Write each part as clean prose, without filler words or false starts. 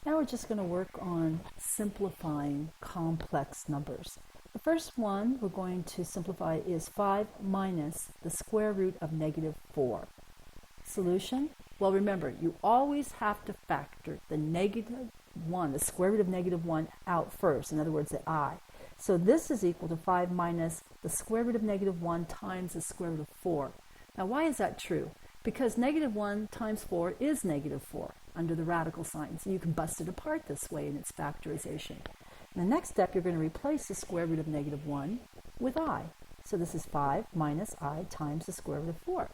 Now we're just going to work on simplifying complex numbers. The first one we're going to simplify is 5 minus the square root of negative 4. Solution? Well, remember, you always have to factor the negative 1, the square root of negative 1, out first. In other words, the I. So this is equal to 5 minus the square root of negative 1 times the square root of 4. Now, why is that true? Because negative 1 times 4 is negative 4 under the radical sign. So you can bust it apart this way in its factorization. In the next step, you're going to replace the square root of negative 1 with I. So this is 5 minus I times the square root of 4.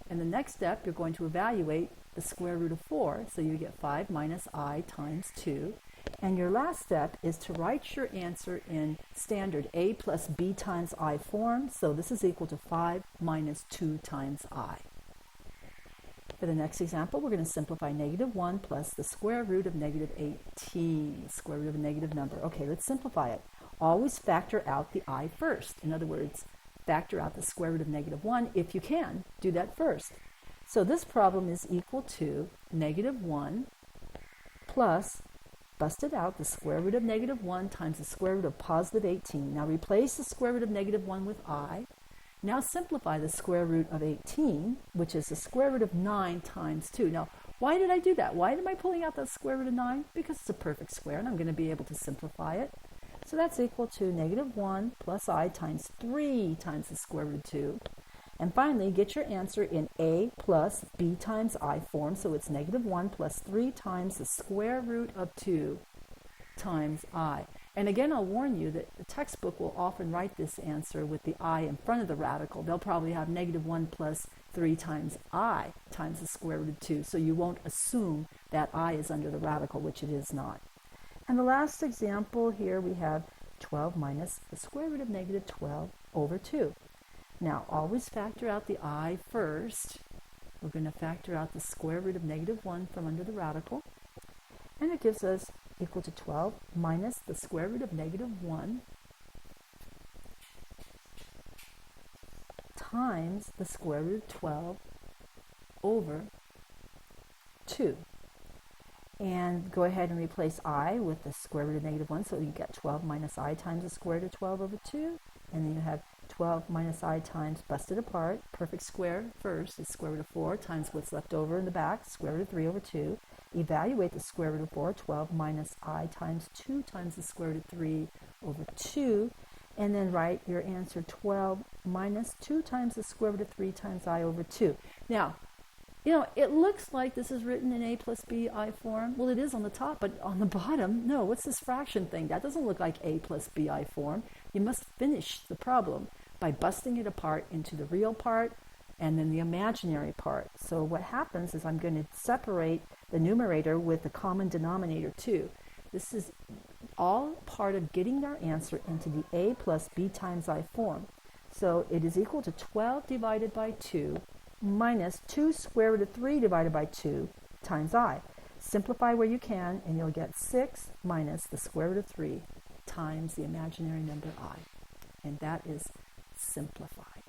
In the next step, you're going to evaluate the square root of 4. So you get 5 minus I times 2. And your last step is to write your answer in standard a plus b times I form. So this is equal to 5 minus 2 times I. For the next example, we're going to simplify negative 1 plus the square root of negative 18, the square root of a negative number. Okay, let's simplify it. Always factor out the I first. In other words, factor out the square root of negative 1 if you can. Do that first. So this problem is equal to negative 1 plus, busted out, the square root of negative 1 times the square root of positive 18. Now replace the square root of negative 1 with I. Now simplify the square root of 18, which is the square root of 9 times 2. Now, why did I do that? Why am I pulling out the square root of 9? Because it's a perfect square, and I'm going to be able to simplify it. So that's equal to negative 1 plus I times 3 times the square root of 2. And finally, get your answer in a plus b times I form. So it's negative 1 plus 3 times the square root of 2 times I. And again, I'll warn you that the textbook will often write this answer with the I in front of the radical. They'll probably have negative 1 plus 3 times I times the square root of 2. So you won't assume that I is under the radical, which it is not. And the last example here, we have 12 minus the square root of negative 12 over 2. Now, always factor out the I first. We're going to factor out the square root of negative 1 from under the radical. And it gives us equal to 12 minus the square root of negative 1 times the square root of 12 over 2. And go ahead and replace I with the square root of negative 1, so you get 12 minus I times the square root of 12 over 2. And then you have 12 minus I times, busted apart, perfect square first, is square root of 4 times what's left over in the back, square root of 3 over 2. Evaluate the square root of 4, 12 minus I times 2 times the square root of 3 over 2. And then write your answer 12 minus 2 times the square root of 3 times I over 2. Now, it looks like this is written in a plus b I form. Well, it is on the top, but on the bottom, no. What's this fraction thing? That doesn't look like a plus b I form. You must finish the problem by busting it apart into the real part and then the imaginary part. So what happens is I'm going to separate the numerator with the common denominator too. This is all part of getting our answer into the a plus b times I form. So it is equal to 12 divided by 2 minus 2 square root of 3 divided by 2 times I. Simplify where you can, and you'll get 6 minus the square root of 3 times the imaginary number I. And that is simplified.